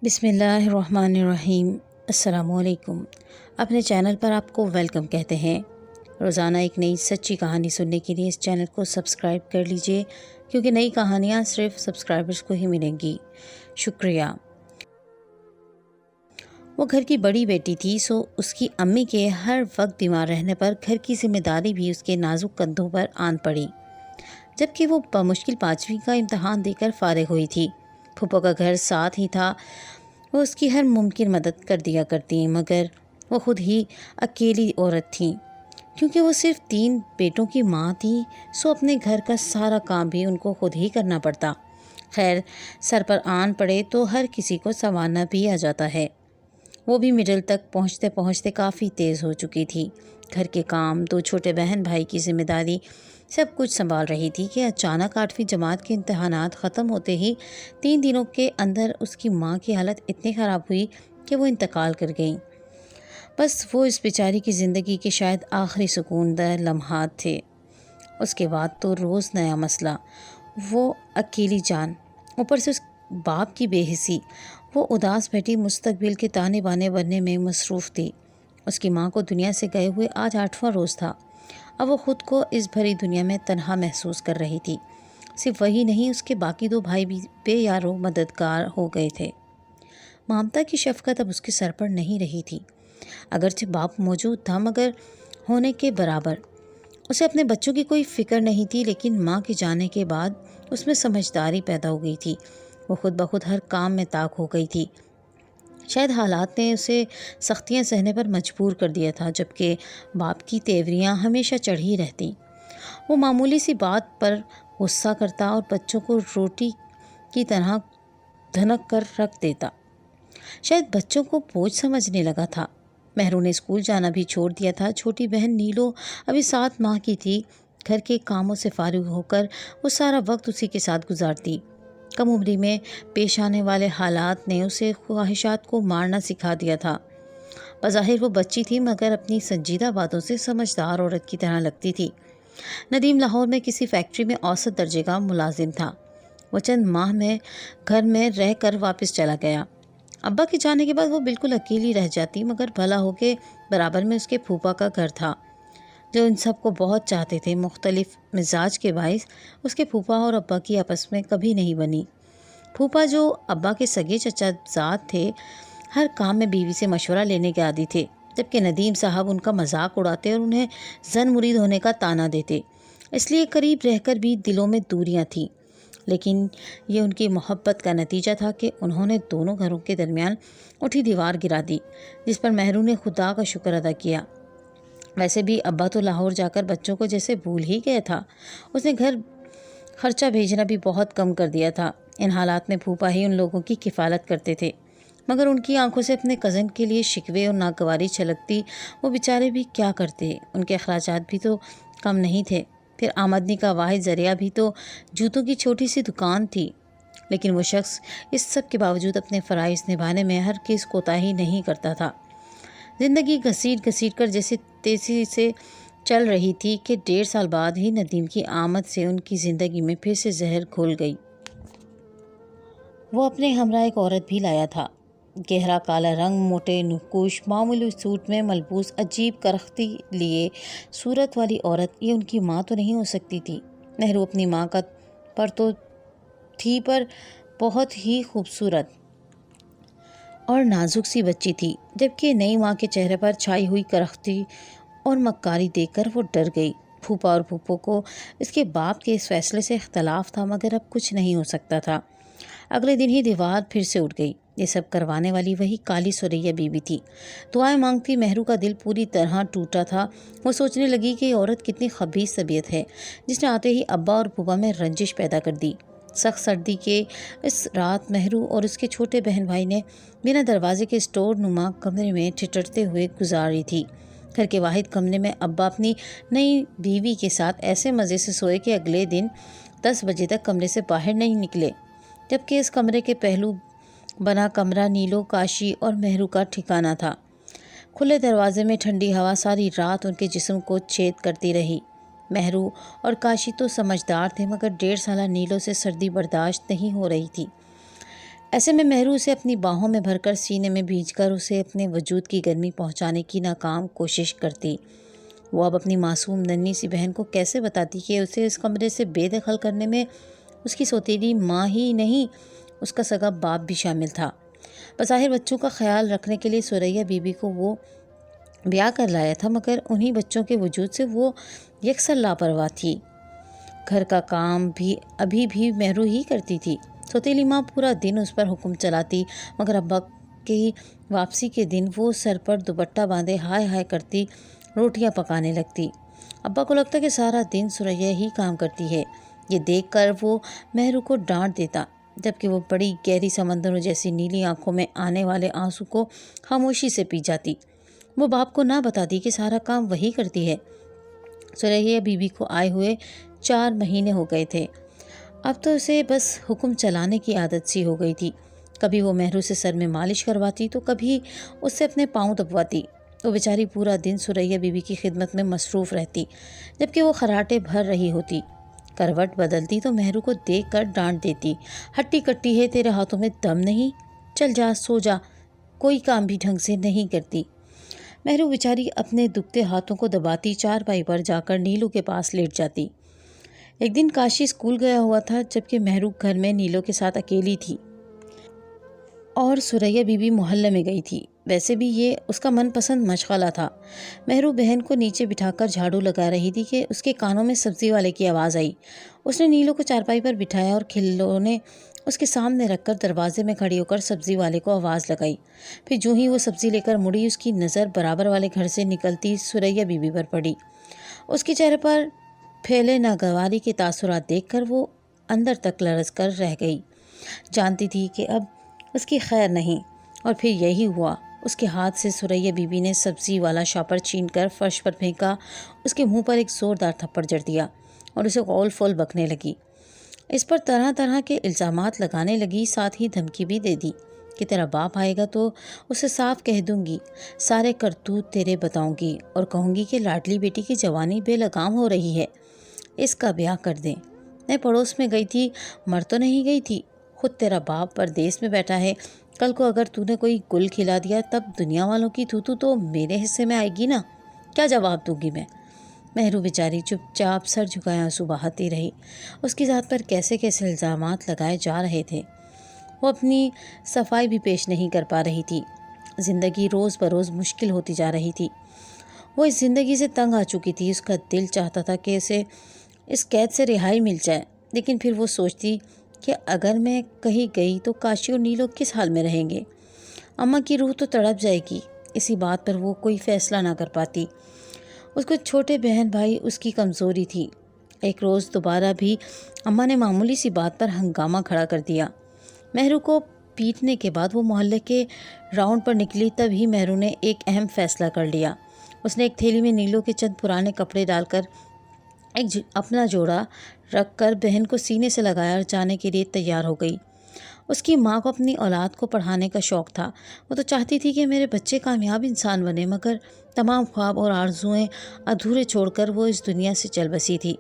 بسم اللہ الرحمن الرحیم۔ السلام علیکم۔ اپنے چینل پر آپ کو ویلکم کہتے ہیں۔ روزانہ ایک نئی سچی کہانی سننے کے لیے اس چینل کو سبسکرائب کر لیجئے، کیونکہ نئی کہانیاں صرف سبسکرائبرز کو ہی ملیں گی۔ شکریہ۔ وہ گھر کی بڑی بیٹی تھی، سو اس کی امی کے ہر وقت بیمار رہنے پر گھر کی ذمہ داری بھی اس کے نازک کندھوں پر آن پڑی۔ جبکہ وہ بمشکل 5ویں کا امتحان دے کر فارغ ہوئی تھی۔ پھوپھو کا گھر ساتھ ہی تھا، وہ اس کی ہر ممکن مدد کر دیا کرتی، مگر وہ خود ہی اکیلی عورت تھی۔ کیونکہ وہ صرف 3 بیٹوں کی ماں تھی، سو اپنے گھر کا سارا کام بھی ان کو خود ہی کرنا پڑتا۔ خیر، سر پر آن پڑے تو ہر کسی کو سنوارنا بھی آ جاتا ہے۔ وہ بھی مڈل تک پہنچتے پہنچتے کافی تیز ہو چکی تھی۔ گھر کے کام، 2 چھوٹے بہن بھائی کی ذمہ داری، سب کچھ سنبھال رہی تھی کہ اچانک 8ویں جماعت کے امتحانات ختم ہوتے ہی 3 دنوں کے اندر اس کی ماں کی حالت اتنی خراب ہوئی کہ وہ انتقال کر گئیں۔ بس وہ اس بیچاری کی زندگی کے شاید آخری سکون دہ لمحات تھے۔ اس کے بعد تو روز نیا مسئلہ، وہ اکیلی جان، اوپر سے اس باپ کی بے حسی۔ وہ اداس بیٹی مستقبل کے تانے بانے بننے میں مصروف تھی۔ اس کی ماں کو دنیا سے گئے ہوئے آج 8واں روز تھا۔ اب وہ خود کو اس بھری دنیا میں تنہا محسوس کر رہی تھی۔ صرف وہی نہیں، اس کے باقی 2 بھائی بھی بے یار و مددگار ہو گئے تھے۔ ممتا کی شفقت اب اس کے سر پر نہیں رہی تھی۔ اگرچہ باپ موجود تھا، مگر ہونے کے برابر۔ اسے اپنے بچوں کی کوئی فکر نہیں تھی، لیکن ماں کے جانے کے بعد اس میں سمجھداری پیدا ہو گئی تھی۔ وہ خود بخود ہر کام میں طاق ہو گئی تھی۔ شاید حالات نے اسے سختیاں سہنے پر مجبور کر دیا تھا، جبکہ باپ کی تیوریاں ہمیشہ چڑھی رہتی۔ وہ معمولی سی بات پر غصہ کرتا اور بچوں کو روٹی کی طرح دھنک کر رکھ دیتا۔ شاید بچوں کو بوجھ سمجھنے لگا تھا۔ مہرو نے اسکول جانا بھی چھوڑ دیا تھا۔ چھوٹی بہن نیلو ابھی 7 ماہ کی تھی۔ گھر کے کاموں سے فارغ ہو کر وہ سارا وقت اسی کے ساتھ گزارتی۔ کم عمری میں پیش آنے والے حالات نے اسے خواہشات کو مارنا سکھا دیا تھا۔ بظاہر وہ بچی تھی، مگر اپنی سنجیدہ باتوں سے سمجھدار عورت کی طرح لگتی تھی۔ ندیم لاہور میں کسی فیکٹری میں اوسط درجے کا ملازم تھا۔ وہ چند ماہ میں گھر میں رہ کر واپس چلا گیا۔ ابا کے جانے کے بعد وہ بالکل اکیلی رہ جاتی، مگر بھلا ہو کے برابر میں اس کے پھوپھا کا گھر تھا، جو ان سب کو بہت چاہتے تھے۔ مختلف مزاج کے باعث اس کے پھوپھا اور ابا کی آپس میں کبھی نہیں بنی۔ پھوپھا، جو ابا کے سگے چچا زاد تھے، ہر کام میں بیوی سے مشورہ لینے کے عادی تھے، جبکہ ندیم صاحب ان کا مذاق اڑاتے اور انہیں زن مرید ہونے کا طعنہ دیتے۔ اس لیے قریب رہ کر بھی دلوں میں دوریاں تھیں۔ لیکن یہ ان کی محبت کا نتیجہ تھا کہ انہوں نے دونوں گھروں کے درمیان اٹھی دیوار گرا دی، جس پر مہرو نے خدا کا شکر ادا کیا۔ ویسے بھی ابا تو لاہور جا کر بچوں کو جیسے بھول ہی گیا تھا۔ اس نے گھر خرچہ بھیجنا بھی بہت کم کر دیا تھا۔ ان حالات میں پھوپھا ہی ان لوگوں کی کفالت کرتے تھے، مگر ان کی آنکھوں سے اپنے کزن کے لیے شکوے اور ناگواری چھلکتی۔ وہ بیچارے بھی کیا کرتے، ان کے اخراجات بھی تو کم نہیں تھے۔ پھر آمدنی کا واحد ذریعہ بھی تو جوتوں کی چھوٹی سی دکان تھی۔ لیکن وہ شخص اس سب کے باوجود اپنے فرائض نبھانے میں ہرگز کوتاہی نہیں کرتا تھا۔ زندگی گھسیٹ گھسیٹ کر جیسے تیزی سے چل رہی تھی کہ 1.5 سال بعد ہی ندیم کی آمد سے ان کی زندگی میں پھر سے زہر گھل گئی۔ وہ اپنے ہمراہ ایک عورت بھی لایا تھا۔ گہرا کالا رنگ، موٹے نقوش، معمولی سوٹ میں ملبوس، عجیب کرختی لیے صورت والی عورت۔ یہ ان کی ماں تو نہیں ہو سکتی تھی۔ مہرو اپنی ماں کا پر تو تھی، پر بہت ہی خوبصورت اور نازک سی بچی تھی، جبکہ نئی ماں کے چہرے پر چھائی ہوئی کرختی اور مکاری دیکھ کر وہ ڈر گئی۔ پھوپھا اور پھوپھو کو اس کے باپ کے اس فیصلے سے اختلاف تھا، مگر اب کچھ نہیں ہو سکتا تھا۔ اگلے دن ہی دیوار پھر سے اٹھ گئی۔ یہ سب کروانے والی وہی کالی سریا بیوی تھی۔ دعائیں مانگتی مہرو کا دل پوری طرح ٹوٹا تھا۔ وہ سوچنے لگی کہ یہ عورت کتنی خبیث طبیعت ہے، جس نے آتے ہی ابا اور پھوپھا میں رنجش پیدا کر دی۔ سخت سردی کے اس رات مہرو اور اس کے چھوٹے بہن بھائی نے بنا دروازے کے اسٹور نما کمرے میں ٹھٹرتے ہوئے گزاری تھی۔ گھر کے واحد کمرے میں ابا اپنی نئی بیوی کے ساتھ ایسے مزے سے سوئے کہ اگلے دن 10 بجے تک کمرے سے باہر نہیں نکلے، جبکہ اس کمرے کے پہلو بنا کمرہ نیلو، کاشی اور مہرو کا ٹھکانہ تھا۔ کھلے دروازے میں ٹھنڈی ہوا ساری رات ان کے جسم کو چھید کرتی رہی۔ مہرو اور کاشی تو سمجھدار تھے، مگر 1.5 سالہ نیلو سے سردی برداشت نہیں ہو رہی تھی۔ ایسے میں مہرو اسے اپنی باہوں میں بھر کر سینے میں بھیج کر اسے اپنے وجود کی گرمی پہنچانے کی ناکام کوشش کرتی۔ وہ اب اپنی معصوم ننھی سی بہن کو کیسے بتاتی کہ اسے اس کمرے سے بے دخل کرنے میں اس کی سوتیلی ماں ہی نہیں، اس کا سگا باپ بھی شامل تھا۔ بظاہر بچوں کا خیال رکھنے کے لیے ثریا بی بی کو وہ بیاہ کر لایا تھا، مگر انہی بچوں کے وجود سے وہ یکسر لاپرواہ تھی۔ گھر کا کام بھی ابھی بھی مہرو ہی کرتی تھی۔ سوتیلی ماں پورا دن اس پر حکم چلاتی، مگر ابا کی واپسی کے دن وہ سر پر دوپٹہ باندھے ہائے ہائے کرتی روٹیاں پکانے لگتی۔ ابا کو لگتا کہ سارا دن ثریا ہی کام کرتی ہے۔ یہ دیکھ کر وہ مہرو کو ڈانٹ دیتا، جبکہ وہ بڑی گہری سمندروں جیسی نیلی آنکھوں میں آنے والے آنسو کو خاموشی سے پی جاتی۔ وہ باپ کو نہ بتاتی کہ سارا کام وہی کرتی ہے۔ ثریا بی بی کو آئے ہوئے 4 مہینے ہو گئے تھے۔ اب تو اسے بس حکم چلانے کی عادت سی ہو گئی تھی۔ کبھی وہ مہرو سے سر میں مالش کرواتی تو کبھی اس سے اپنے پاؤں دبواتی۔ وہ بیچاری پورا دن ثریا بی بی کی خدمت میں مصروف رہتی، جبکہ وہ خراٹے بھر رہی ہوتی۔ کروٹ بدلتی تو مہرو کو دیکھ کر ڈانٹ دیتی، ہٹی کٹی ہے، تیرے ہاتھوں میں دم نہیں؟ چل جا، سو جا، کوئی کام بھی ڈھنگ سے نہیں کرتی۔ مہرو بیچاری اپنے دکھتے ہاتھوں کو دباتی چارپائی پر جا کر نیلو کے پاس لیٹ جاتی۔ ایک دن کاشی اسکول گیا ہوا تھا، جبکہ مہرو گھر میں نیلو کے ساتھ اکیلی تھی اور ثریا بی بی محلے میں گئی تھی۔ ویسے بھی یہ اس کا من پسند مشغلہ تھا۔ مہرو بہن کو نیچے بٹھا کر جھاڑو لگا رہی تھی کہ اس کے کانوں میں سبزی والے کی آواز آئی۔ اس نے نیلو کو چارپائی پر بٹھایا اور کھلونے اس کے سامنے رکھ کر دروازے میں کھڑی ہو کر سبزی والے کو آواز لگائی۔ پھر جو ہی وہ سبزی لے کر مڑی، اس کی نظر برابر والے گھر سے نکلتی ثریا بی بی پر پڑی۔ اس کے چہرے پر پھیلے ناگواری کے تاثرات دیکھ کر وہ اندر تک لرز کر رہ گئی۔ جانتی تھی کہ اب اس کی خیر نہیں، اور پھر یہی ہوا۔ اس کے ہاتھ سے ثریا بی بی نے سبزی والا شاپر چھین کر فرش پر پھینکا، اس کے منہ پر ایک زوردار تھپڑ جڑ دیا اور اسے غول فول بکنے لگی۔ اس پر طرح طرح کے الزامات لگانے لگی، ساتھ ہی دھمکی بھی دے دی کہ تیرا باپ آئے گا تو اسے صاف کہہ دوں گی، سارے کرتوت تیرے بتاؤں گی، اور کہوں گی کہ لاڈلی بیٹی کی جوانی بے لگام ہو رہی ہے، اس کا بیاہ کر دیں۔ میں پڑوس میں گئی تھی، مر تو نہیں گئی تھی؟ خود تیرا باپ پردیس میں بیٹھا ہے، کل کو اگر تو نے کوئی گل کھلا دیا تب دنیا والوں کی تھوتو تو میرے حصے میں آئے گی نا، کیا جواب دوں گی میں؟ مہرو بیچاری چپ چاپ سر جھکائے آنسو بہاتی رہی۔ اس کی ذات پر کیسے کیسے الزامات لگائے جا رہے تھے، وہ اپنی صفائی بھی پیش نہیں کر پا رہی تھی۔ زندگی روز بروز مشکل ہوتی جا رہی تھی۔ وہ اس زندگی سے تنگ آ چکی تھی۔ اس کا دل چاہتا تھا کہ اسے اس قید سے رہائی مل جائے، لیکن پھر وہ سوچتی کہ اگر میں کہیں گئی تو کاشی اور نیلو کس حال میں رہیں گے؟ اماں کی روح تو تڑپ جائے گی۔ اسی بات پر وہ کوئی فیصلہ نہ کر پاتی۔ اس کو چھوٹے بہن بھائی اس کی کمزوری تھی۔ ایک روز دوبارہ بھی اماں نے معمولی سی بات پر ہنگامہ کھڑا کر دیا۔ مہرو کو پیٹنے کے بعد وہ محلے کے راؤنڈ پر نکلی، تب ہی مہرو نے ایک اہم فیصلہ کر لیا۔ اس نے ایک تھیلی میں نیلو کے چند پرانے کپڑے ڈال کر اپنا جوڑا رکھ کر بہن کو سینے سے لگایا اور جانے کے لیے تیار ہو گئی۔ اس کی ماں کو اپنی اولاد کو پڑھانے کا شوق تھا۔ وہ تو چاہتی تھی کہ میرے بچے کامیاب انسان بنے، مگر تمام خواب اور آرزوئیں ادھورے چھوڑ کر وہ اس دنیا سے چل بسی تھی۔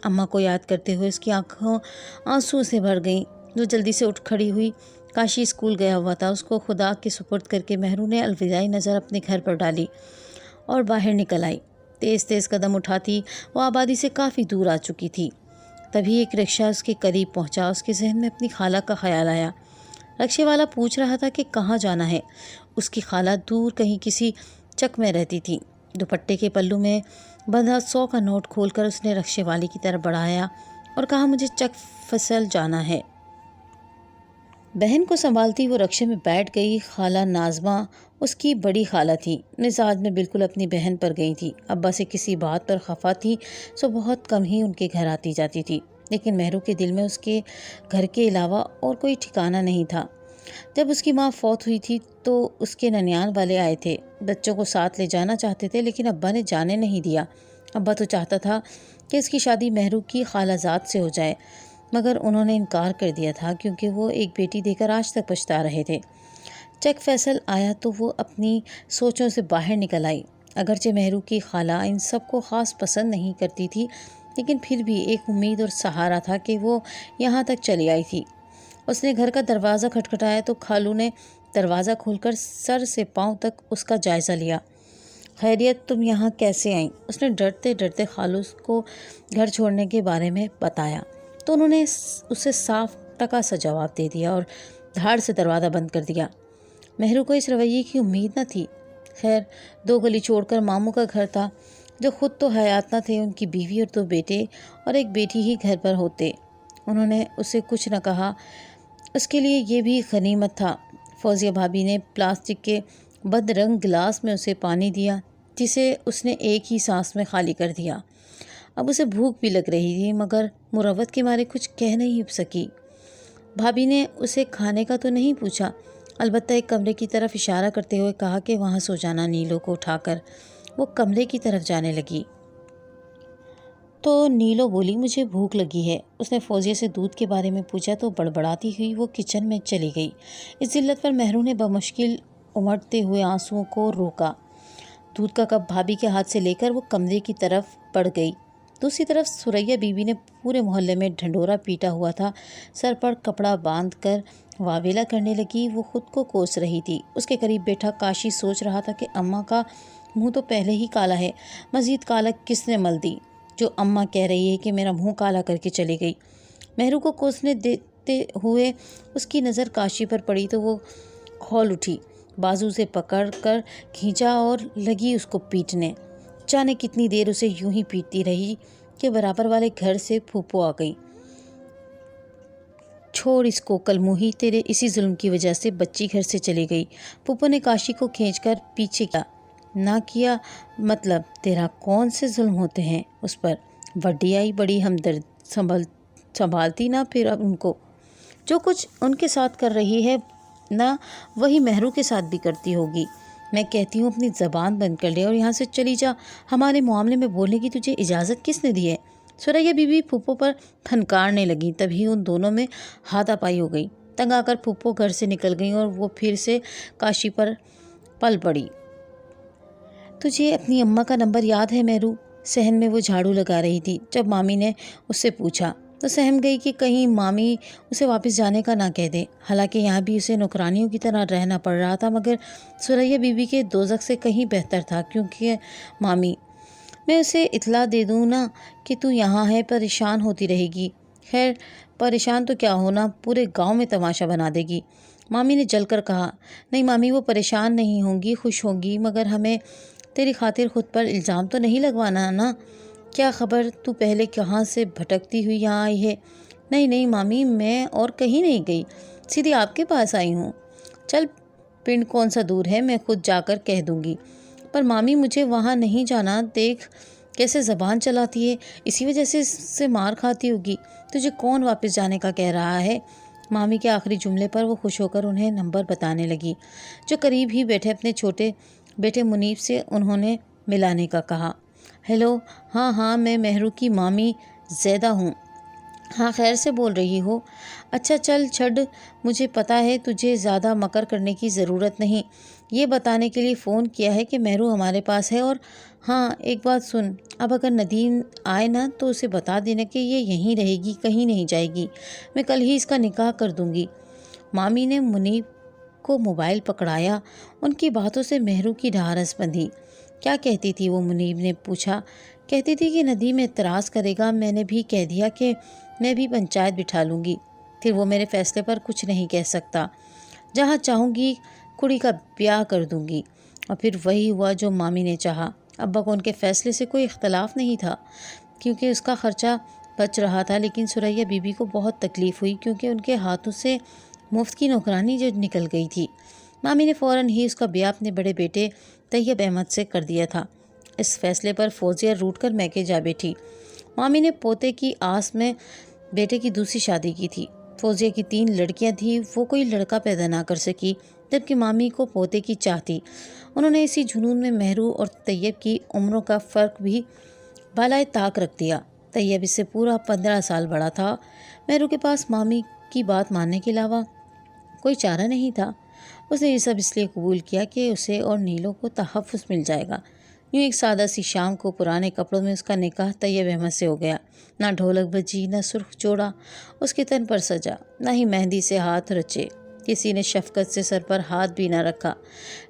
اماں کو یاد کرتے ہوئے اس کی آنکھوں آنسو سے بھر گئیں۔ وہ جلدی سے اٹھ کھڑی ہوئی۔ کاشی اسکول گیا ہوا تھا، اس کو خدا کے سپرد کر کے مہرو نے الوداعی نظر اپنے گھر پر ڈالی اور باہر نکل آئی۔ تیز تیز قدم اٹھاتی وہ آبادی سے کافی دور آ چکی تھی۔ تبھی ایک رکشہ اس کے قریب پہنچا۔ اس کے ذہن میں اپنی خالہ کا خیال آیا۔ رکشے والا پوچھ رہا تھا کہ کہاں جانا ہے۔ اس کی خالہ دور کہیں کسی چک میں رہتی تھی۔ دوپٹے کے پلو میں بندھا 100 کا نوٹ کھول کر اس نے رکشے والی کی طرف بڑھایا اور کہا، مجھے چک فصل جانا ہے۔ بہن کو سنبھالتی وہ رکشے میں بیٹھ گئی۔ خالہ ناظمہ اس کی بڑی خالہ تھی، مزاج میں بالکل اپنی بہن پر گئی تھی۔ ابا سے کسی بات پر خفا تھی سو بہت کم ہی ان کے گھر آتی جاتی تھی، لیکن مہرو کے دل میں اس کے گھر کے علاوہ اور کوئی ٹھکانہ نہیں تھا۔ جب اس کی ماں فوت ہوئی تھی تو اس کے ننیان والے آئے تھے۔ بچوں کو ساتھ لے جانا چاہتے تھے، لیکن ابا نے جانے نہیں دیا۔ ابا تو چاہتا تھا کہ اس کی شادی مہرو کی خالہ زاد سے ہو جائے، مگر انہوں نے انکار کر دیا تھا، کیونکہ وہ ایک بیٹی دے کر آج تک پچھتا رہے تھے۔ چک فیصل آیا تو وہ اپنی سوچوں سے باہر نکل آئی۔ اگرچہ مہرو کی خالہ ان سب کو خاص پسند نہیں کرتی تھی، لیکن پھر بھی ایک امید اور سہارا تھا کہ وہ یہاں تک چلی آئی تھی۔ اس نے گھر کا دروازہ کھٹکھٹایا تو خالو نے دروازہ کھول کر سر سے پاؤں تک اس کا جائزہ لیا۔ خیریت، تم یہاں کیسے آئیں؟ اس نے ڈرتے ڈرتے خالو کو گھر چھوڑنے کے بارے میں بتایا تو انہوں نے اسے صاف ٹکا سا جواب دے دیا اور دھاڑ سے دروازہ بند کر دیا۔ مہرو کو اس رویے کی امید نہ تھی۔ خیر، 2 گلی چھوڑ کر ماموں کا گھر تھا، جو خود تو حیات نہ تھے، ان کی بیوی اور 2 بیٹے اور ایک بیٹی ہی گھر پر ہوتے۔ انہوں نے اسے کچھ نہ کہا، اس کے لیے یہ بھی غنیمت تھا۔ فوزیہ بھابی نے پلاسٹک کے بد رنگ گلاس میں اسے پانی دیا، جسے اس نے ایک ہی سانس میں خالی کر دیا۔ اب اسے بھوک بھی لگ رہی تھی، مگر مروت کے مارے کچھ کہہ نہیں سکی۔ بھابی نے اسے کھانے کا تو نہیں پوچھا، البتہ ایک کمرے کی طرف اشارہ کرتے ہوئے کہا کہ وہاں سو جانا۔ نیلو کو اٹھا کر وہ کمرے کی طرف جانے لگی تو نیلو بولی، مجھے بھوک لگی ہے۔ اس نے فوزیہ سے دودھ کے بارے میں پوچھا تو بڑبڑاتی ہوئی وہ کچن میں چلی گئی۔ اس ذلت پر مہرو نے بمشکل امڑتے ہوئے آنسوؤں کو روکا۔ دودھ کا کپ بھابی کے ہاتھ سے لے کر وہ کمرے کی طرف بڑھ گئی۔ دوسری طرف سریا بیوی نے پورے محلے میں ڈھنڈورا پیٹا ہوا تھا، سر پر کپڑا باندھ کر واویلا کرنے لگی۔ وہ خود کو کوس رہی تھی۔ اس کے قریب بیٹھا کاشی سوچ رہا تھا کہ اماں کا منہ تو پہلے ہی کالا ہے، مزید کالا کس نے مل دی، جو اماں کہہ رہی ہے کہ میرا منہ کالا کر کے چلی گئی۔ مہرو کو کوسنے دیتے ہوئے اس کی نظر کاشی پر پڑی تو وہ کھول اٹھی، بازو سے پکڑ کر کھینچا اور لگی اس کو پیٹنے۔ جانے کتنی دیر اسے یوں ہی پیٹتی رہی کہ برابر والے گھر سے پھوپھو آ گئی۔ چھوڑ اس کو، کل منہی، تیرے اسی ظلم کی وجہ سے بچی گھر سے چلی گئی۔ پھوپھو نے کاشی کو کھینچ کر پیچھے کیا۔ نہ کیا مطلب تیرا کون سے ظلم ہوتے ہیں اس پر؟ وڈی آئی بڑی ہمدرد، سنبھالتی نہ پھر اب ان کو؟ جو کچھ ان کے ساتھ کر رہی ہے نہ، وہی مہرو کے ساتھ بھی کرتی ہوگی۔ میں کہتی ہوں اپنی زبان بند کر لے اور یہاں سے چلی جا۔ ہمارے معاملے میں بولنے کی تجھے اجازت کس نے دی ہے؟ سریا بیوی پھوپھو پر پھنکارنے لگی، تبھی ان دونوں میں ہاتھا پائی ہو گئی۔ تنگ آ کر پھوپھو گھر سے نکل گئیں اور وہ پھر سے کاشی پر پل پڑی۔ تجھے اپنی اماں کا نمبر یاد ہے مہرو؟ صحن میں وہ جھاڑو لگا رہی تھی۔ جب مامی نے اس سے پوچھا تو سہم گئی کہ کہیں مامی اسے واپس جانے کا نہ کہہ دے۔ حالانکہ یہاں بھی اسے نوکرانیوں کی طرح رہنا پڑ رہا تھا، مگر سریا بیوی کے دوزخ سے کہیں بہتر تھا، کیونکہ مامی، میں اسے اطلاع دے دوں نا کہ تو یہاں ہے، پریشان ہوتی رہے گی۔ خیر، پریشان تو کیا ہونا، پورے گاؤں میں تماشا بنا دے گی۔ مامی نے جل کر کہا، نہیں مامی، وہ پریشان نہیں ہوں گی، خوش ہوں گی، مگر ہمیں تیری خاطر خود پر الزام تو نہیں لگوانا نا۔ کیا خبر تو پہلے کہاں سے بھٹکتی ہوئی یہاں آئی ہے؟ نہیں نہیں مامی، میں اور کہیں نہیں گئی، سیدھی آپ کے پاس آئی ہوں۔ چل، پنڈ کون سا دور ہے، میں خود جا کر کہہ دوں گی۔ پر مامی مجھے وہاں نہیں جانا، دیکھ کیسے زبان چلاتی ہے، اسی وجہ سے مار کھاتی ہوگی۔ تجھے کون واپس جانے کا کہہ رہا ہے؟ مامی کے آخری جملے پر وہ خوش ہو کر انہیں نمبر بتانے لگی، جو قریب ہی بیٹھے اپنے چھوٹے بیٹے منیب سے انہوں نے ملانے کا کہا۔ ہیلو، ہاں میں مہرو کی مامی زیدہ ہوں۔ ہاں، خیر سے بول رہی ہو؟ اچھا چل چھڑ، مجھے پتا ہے تجھے زیادہ مکر کرنے کی ضرورت نہیں، یہ بتانے کے لیے فون کیا ہے کہ مہرو ہمارے پاس ہے۔ اور ہاں، ایک بات سن، اب اگر ندیم آئے نا تو اسے بتا دینا کہ یہ یہیں رہے گی، کہیں نہیں جائے گی، میں کل ہی اس کا نکاح کر دوں گی۔ مامی نے منیب کو موبائل پکڑایا، ان کی باتوں سے مہرو کی ڈھارس بندھی۔ کیا کہتی تھی وہ؟ منیب نے پوچھا۔ کہتی تھی کہ ندیم اعتراض کرے گا، میں نے بھی کہہ دیا کہ میں بھی پنچایت بٹھا لوں گی، پھر وہ میرے فیصلے پر کچھ نہیں کہہ سکتا، جہاں چاہوں گی کڑی کا بیاہ کر دوں گی۔ اور پھر وہی ہوا جو مامی نے چاہا۔ ابا کو ان کے فیصلے سے کوئی اختلاف نہیں تھا، کیونکہ اس کا خرچہ بچ رہا تھا، لیکن سریا بیوی کو بہت تکلیف ہوئی، کیونکہ ان کے ہاتھوں سے مفت کی نوکرانی جو نکل گئی تھی۔ مامی نے فوراً ہی اس کا بیاہ اپنے بڑے بیٹے طیب احمد سے کر دیا تھا۔ اس فیصلے پر فوزیہ روٹھ کر میکے جا بیٹھی۔ مامی نے پوتے کی آس میں بیٹے کی دوسری شادی کی تھی۔ فوزیہ کی 3 لڑکیاں تھیں، وہ کوئی لڑکا پیدا نہ کر سکی، جبکہ مامی کو پوتے کی چاہ تھی۔ انہوں نے اسی جنون میں مہرو اور طیب کی عمروں کا فرق بھی بالائے طاق رکھ دیا۔ طیب اس سے پورا 15 سال بڑا تھا۔ مہرو کے پاس مامی کی بات ماننے کے علاوہ کوئی چارہ نہیں تھا۔ اس نے یہ سب اس لیے قبول کیا کہ اسے اور نیلو کو تحفظ مل جائے گا، یوں ایک سادہ سی شام کو پرانے کپڑوں میں اس کا نکاح طیب احمد سے ہو گیا۔ نہ ڈھولک بجی، نہ سرخ جوڑا اس کے تن پر سجا، نہ ہی مہندی سے ہاتھ رچے، کسی نے شفقت سے سر پر ہاتھ بھی نہ رکھا۔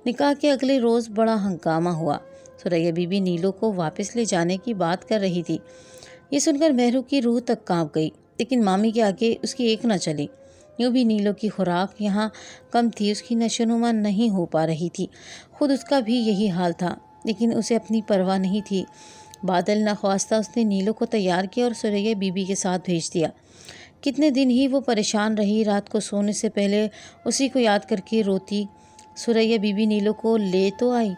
نکاح کے اگلے روز بڑا ہنگامہ ہوا۔ ثریا بی بی نیلو کو واپس لے جانے کی بات کر رہی تھی۔ یہ سن کر مہرو کی روح تک کانپ گئی، لیکن مامی کے آگے اس کی ایک نہ چلی۔ یوں بھی نیلو کی خوراک یہاں کم تھی، اس کی نشو و نما نہیں ہو پا رہی تھی۔ خود اس کا بھی یہی حال تھا، لیکن اسے اپنی پرواہ نہیں تھی۔ بادل نخواستہ اس نے نیلو کو تیار کیا اور ثریا بی بی کے ساتھ بھیج دیا۔ کتنے دن ہی وہ پریشان رہی، رات کو سونے سے پہلے اسی کو یاد کر کے روتی۔ ثریا بی بی نیلو کو لے تو آئی،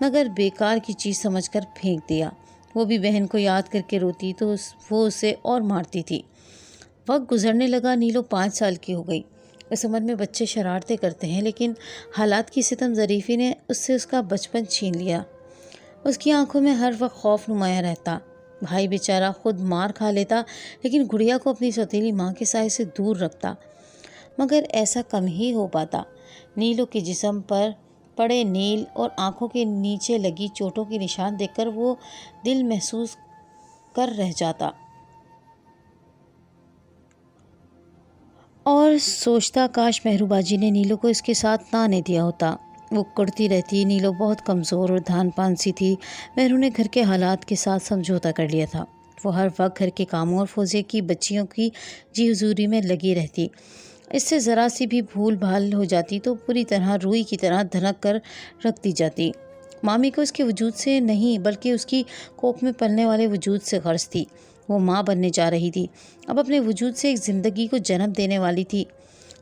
مگر بیکار کی چیز سمجھ کر پھینک دیا۔ وہ بھی بہن کو یاد کر کے روتی تو وہ اسے اور مارتی تھی۔ وقت گزرنے لگا، نیلو 5 سال کی ہو گئی۔ اس عمر میں بچے شرارتیں کرتے ہیں، لیکن حالات کی ستم ظریفی نے اس سے اس کا بچپن چھین لیا۔ اس کی آنکھوں میں ہر وقت خوف نمایاں رہتا۔ بھائی بیچارہ خود مار کھا لیتا، لیکن گڑیا کو اپنی سوتیلی ماں کے سائے سے دور رکھتا، مگر ایسا کم ہی ہو پاتا۔ نیلو کے جسم پر پڑے نیل اور آنکھوں کے نیچے لگی چوٹوں کے نشان دیکھ کر وہ دل محسوس کر رہ جاتا اور سوچتا کاش مہرو باجی نے نیلو کو اس کے ساتھ نہ آنے دیا ہوتا۔ وہ کڑتی رہتی۔ نیلو بہت کمزور اور دھان پان سی تھی۔ مہرو نے گھر کے حالات کے ساتھ سمجھوتا کر لیا تھا۔ وہ ہر وقت گھر کے کاموں اور فوزیہ کی بچیوں کی جی حضوری میں لگی رہتی۔ اس سے ذرا سی بھی بھول بھال ہو جاتی تو پوری طرح روئی کی طرح دھنک کر رکھ دی جاتی۔ مامی کو اس کے وجود سے نہیں بلکہ اس کی کوکھ میں پلنے والے وجود سے غرض تھی۔ وہ ماں بننے جا رہی تھی، اب اپنے وجود سے ایک زندگی کو جنم دینے والی تھی۔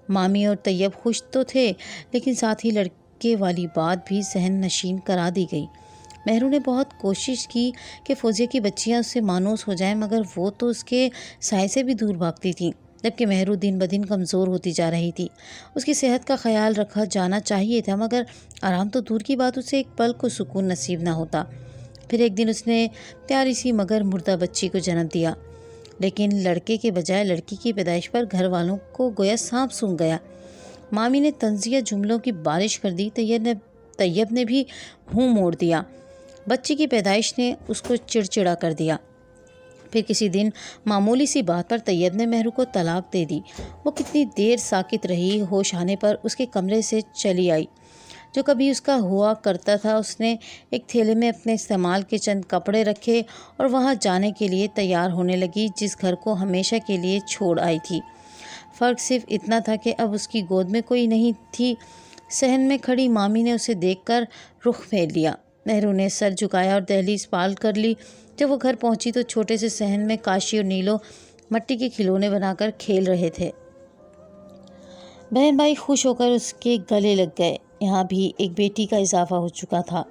مامی اور طیب خوش تو تھے، لیکن ساتھ ہی لڑکے والی بات بھی ذہن نشین کرا دی گئی۔ مہرو نے بہت کوشش کی کہ فوزیہ کی بچیاں اس سے مانوس ہو جائیں، مگر وہ تو اس کے سائے سے بھی دور بھاگتی تھیں، جبکہ مہرو دن بدن کمزور ہوتی جا رہی تھی۔ اس کی صحت کا خیال رکھا جانا چاہیے تھا، مگر آرام تو دور کی بات، اسے ایک پل کو سکون نصیب نہ ہوتا۔ پھر ایک دن اس نے پیاری سی مگر مردہ بچی کو جنم دیا، لیکن لڑکے کے بجائے لڑکی کی پیدائش پر گھر والوں کو گویا سانپ سونگھ گیا۔ مامی نے طنزیہ جملوں کی بارش کر دی۔ طیب نے بھی منہ موڑ دیا۔ بچی کی پیدائش نے اس کو چڑچڑا کر دیا۔ پھر کسی دن معمولی سی بات پر طیب نے مہرو کو طلاق دے دی۔ وہ کتنی دیر ساکت رہی، ہوش آنے پر اس کے کمرے سے چلی آئی جو کبھی اس کا ہوا کرتا تھا۔ اس نے ایک تھیلے میں اپنے استعمال کے چند کپڑے رکھے اور وہاں جانے کے لیے تیار ہونے لگی جس گھر کو ہمیشہ کے لیے چھوڑ آئی تھی۔ فرق صرف اتنا تھا کہ اب اس کی گود میں کوئی نہیں تھی۔ صحن میں کھڑی مامی نے اسے دیکھ کر رخ پھیر لیا۔ مہرو نے سر جھکایا اور دہلیز پار کر لی۔ جب وہ گھر پہنچی تو چھوٹے سے صحن میں کاشی اور نیلو مٹی کے کھلونے بنا کر کھیل رہے تھے۔ بہن بھائی خوش ہو کر اس کے گلے لگ گئے۔ یہاں بھی ایک بیٹی کا اضافہ ہو چکا تھا۔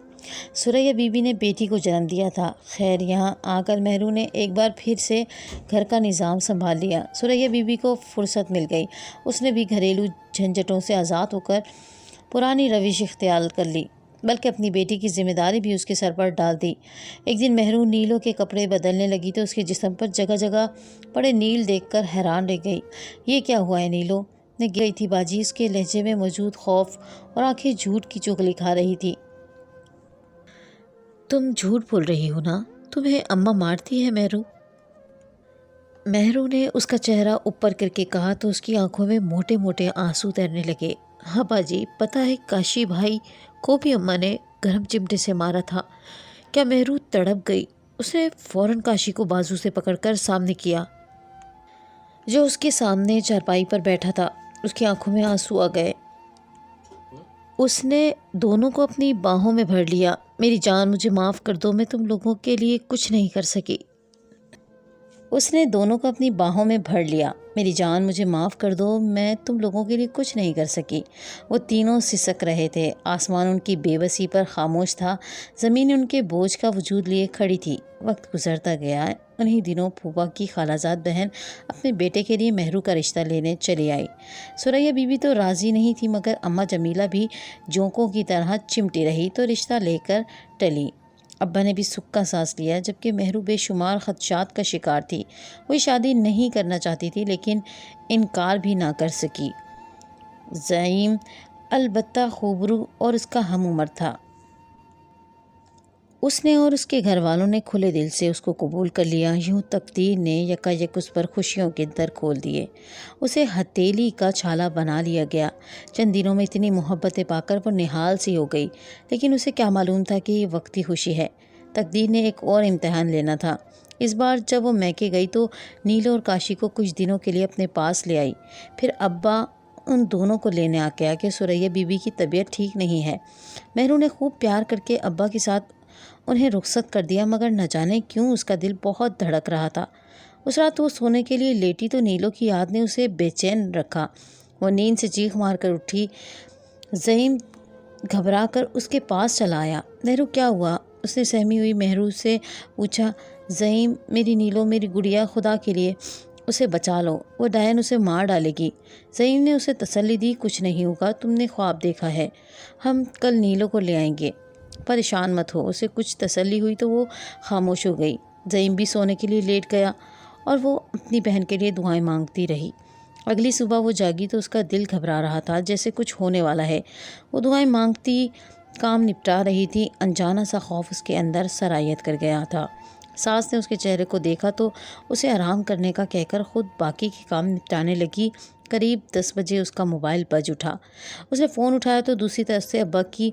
ثریا بی بی نے بیٹی کو جنم دیا تھا۔ خیر یہاں آ کر مہرو نے ایک بار پھر سے گھر کا نظام سنبھال لیا۔ ثریا بی بی کو فرصت مل گئی۔ اس نے بھی گھریلو جھنجھٹوں سے آزاد ہو کر پرانی روش اختیار کر لی، بلکہ اپنی بیٹی کی ذمہ داری بھی اس کے سر پر ڈال دی۔ ایک دن مہرو نیلو کے کپڑے بدلنے لگی تو اس کے جسم پر جگہ جگہ پڑے نیل دیکھ کر حیران رہ گئی۔ یہ کیا ہوا ہے؟ نیلو نے گئی تھی باجی۔ اس کے لہجے میں موجود خوف اور آنکھیں جھوٹ کی چغلی کھا رہی تھی۔ تم جھوٹ بول رہی ہو نا؟ تمہیں اماں مارتی ہے مہرو؟ مہرو نے اس کا چہرہ اوپر کر کے کہا تو اس کی آنکھوں میں موٹے موٹے آنسو تیرنے لگے۔ ہاں باجی، پتہ ہے کاشی بھائی کو بھی اماں نے گرم چمٹے سے مارا تھا۔ کیا مہرو تڑپ گئی۔ اس نے فوراً کاشی کو بازو سے پکڑ کر سامنے کیا جو اس کے سامنے چارپائی پر بیٹھا تھا۔ اس کی آنکھوں میں آنسو آ گئے۔ اس نے دونوں کو اپنی باہوں میں بھر لیا۔ میری جان مجھے معاف کر دو، میں تم لوگوں کے لیے کچھ نہیں کر سکی۔ اس نے دونوں کو اپنی باہوں میں بھر لیا۔ میری جان مجھے معاف کر دو، میں تم لوگوں کے لیے کچھ نہیں کر سکی۔ وہ تینوں سسک رہے تھے۔ آسمان ان کی بے بسی پر خاموش تھا، زمین ان کے بوجھ کا وجود لیے کھڑی تھی۔ وقت گزرتا گیا۔ انہی دنوں پھوپھا کی خالہ زاد بہن اپنے بیٹے کے لیے مہرو کا رشتہ لینے چلی آئی۔ ثریا بی بی تو راضی نہیں تھی، مگر اماں جمیلہ بھی جونکوں کی طرح چمٹی رہی تو رشتہ لے کر ٹلی۔ ابا نے بھی سکھ کا سانس لیا، جبکہ مہرو بے شمار خدشات کا شکار تھی۔ وہ یہ شادی نہیں کرنا چاہتی تھی، لیکن انکار بھی نہ کر سکی۔ زعیم البتہ خوبرو اور اس کا ہم عمر تھا۔ اس نے اور اس کے گھر والوں نے کھلے دل سے اس کو قبول کر لیا۔ یوں تقدیر نے یکایک اس پر خوشیوں کے در کھول دیے۔ اسے ہتھیلی کا چھالا بنا لیا گیا۔ چند دنوں میں اتنی محبتیں پا کر وہ نہال سی ہو گئی، لیکن اسے کیا معلوم تھا کہ یہ وقتی خوشی ہے۔ تقدیر نے ایک اور امتحان لینا تھا۔ اس بار جب وہ میکے گئی تو نیلو اور کاشی کو کچھ دنوں کے لیے اپنے پاس لے آئی۔ پھر ابا ان دونوں کو لینے آ گیا کہ سریا بی بی کی طبیعت ٹھیک نہیں ہے۔ مہرو نے خوب پیار کر کے ابا کے ساتھ انہیں رخصت کر دیا، مگر نہ جانے کیوں اس کا دل بہت دھڑک رہا تھا۔ اس رات وہ سونے کے لیے لیٹی تو نیلو کی یاد نے اسے بے چین رکھا۔ وہ نیند سے چیخ مار کر اٹھی۔ زعیم گھبرا کر اس کے پاس چلا آیا۔ مہرو کیا ہوا؟ اس نے سہمی ہوئی مہرو سے پوچھا۔ زعیم میری نیلو، میری گڑیا، خدا کے لیے اسے بچا لو، وہ ڈائن اسے مار ڈالے گی۔ زعیم نے اسے تسلی دی، کچھ نہیں ہوگا، تم نے خواب دیکھا ہے، ہم کل نیلو کو لے آئیں گے، پریشان مت ہو۔ اسے کچھ تسلی ہوئی تو وہ خاموش ہو گئی۔ زعیم بھی سونے کے لیے لیٹ گیا اور وہ اپنی بہن کے لیے دعائیں مانگتی رہی۔ اگلی صبح وہ جاگی تو اس کا دل گھبرا رہا تھا، جیسے کچھ ہونے والا ہے۔ وہ دعائیں مانگتی کام نپٹا رہی تھی، انجانا سا خوف اس کے اندر سرایت کر گیا تھا۔ ساس نے اس کے چہرے کو دیکھا تو اسے آرام کرنے کا کہہ کر خود باقی کے کام نپٹانے لگی۔ قریب 10 بجے اس کا موبائل بج اٹھا۔ اس نے فون اٹھایا تو دوسری طرف سے ابا کی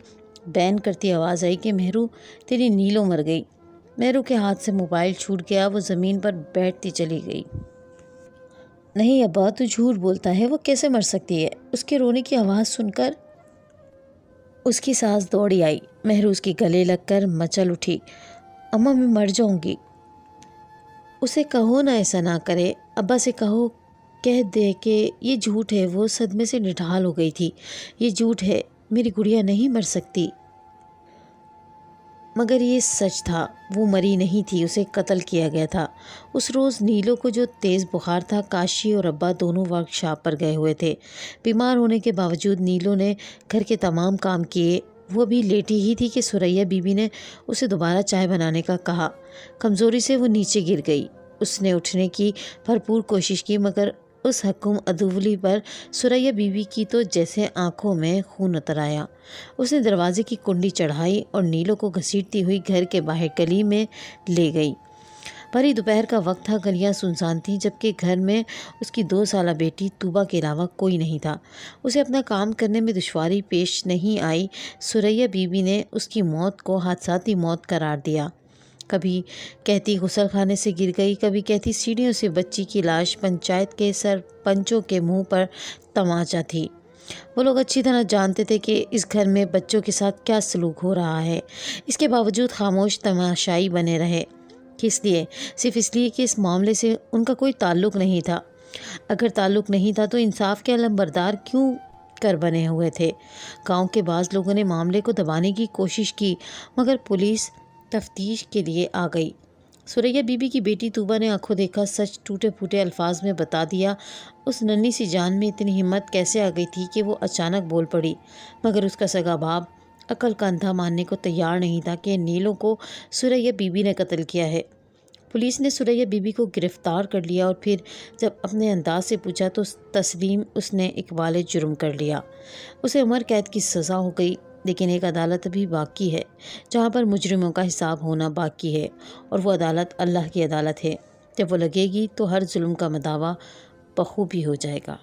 بین کرتی آواز آئی کہ مہرو تیری نیلو مر گئی۔ مہرو کے ہاتھ سے موبائل چھوٹ گیا، وہ زمین پر بیٹھتی چلی گئی۔ نہیں ابا، تو جھوٹ بولتا ہے، وہ کیسے مر سکتی ہے؟ اس کے رونے کی آواز سن کر اس کی ساس دوڑی آئی۔ مہرو اس کے گلے لگ کر مچل اٹھی۔ اماں میں مر جاؤں گی۔ اسے کہو نا ایسا نہ کرے، ابا سے کہو، کہہ دے کہ یہ جھوٹ ہے، وہ صدمے سے نڈھال ہو گئی تھی، یہ جھوٹ ہے، میری گڑیا نہیں مر سکتی۔ مگر یہ سچ تھا، وہ مری نہیں تھی، اسے قتل کیا گیا تھا۔ اس روز نیلو کو جو تیز بخار تھا، کاشی اور ابا دونوں ورک شاپ پر گئے ہوئے تھے۔ بیمار ہونے کے باوجود نیلو نے گھر کے تمام کام کیے۔ وہ بھی لیٹی ہی تھی کہ سریا بی بی نے اسے دوبارہ چائے بنانے کا کہا۔ کمزوری سے وہ نیچے گر گئی۔ اس نے اٹھنے کی بھرپور کوشش کی، مگر اس حکم عدولی پر سریا بی بی کی تو جیسے آنکھوں میں خون اتر آیا۔ اس نے دروازے کی کنڈی چڑھائی اور نیلو کو گھسیٹتی ہوئی گھر کے باہر گلی میں لے گئی۔ بھری دوپہر کا وقت تھا، گلیاں سنسان تھیں، جبکہ گھر میں اس کی 2 سالہ بیٹی طوبہ کے علاوہ کوئی نہیں تھا۔ اسے اپنا کام کرنے میں دشواری پیش نہیں آئی۔ سریا بی بی نے اس کی موت کو حادثاتی موت قرار دیا۔ کبھی کہتی غسل خانے سے گر گئی، کبھی کہتی سیڑھیوں سے بچی کی لاش پنچایت کے سرپنچوں کے منہ پر تماچا تھی۔ وہ لوگ اچھی طرح جانتے تھے کہ اس گھر میں بچوں کے ساتھ کیا سلوک ہو رہا ہے، اس کے باوجود خاموش تماشائی بنے رہے۔ کس لیے؟ صرف اس لیے کہ اس معاملے سے ان کا کوئی تعلق نہیں تھا۔ اگر تعلق نہیں تھا تو انصاف کے علمبردار کیوں کر بنے ہوئے تھے؟ گاؤں کے بعض لوگوں نے معاملے کو دبانے کی کوشش کی، مگر پولیس تفتیش کے لیے آ گئی۔ سریا بی بی کی بیٹی طوبہ نے آنکھوں دیکھا سچ ٹوٹے پھوٹے الفاظ میں بتا دیا۔ اس ننھی سی جان میں اتنی ہمت کیسے آ گئی تھی کہ وہ اچانک بول پڑی، مگر اس کا سگا باپ عقل کا اندھا ماننے کو تیار نہیں تھا کہ نیلو کو سریا بی بی نے قتل کیا ہے۔ پولیس نے سریا بی بی کو گرفتار کر لیا اور پھر جب اپنے انداز سے پوچھا تو تسلیم اس نے اقبال جرم کر لیا۔ اسے عمر قید کی سزا ہو گئی، لیکن ایک عدالت ابھی باقی ہے جہاں پر مجرموں کا حساب ہونا باقی ہے، اور وہ عدالت اللہ کی عدالت ہے۔ جب وہ لگے گی تو ہر ظلم کا مداوع بخوبی ہو جائے گا۔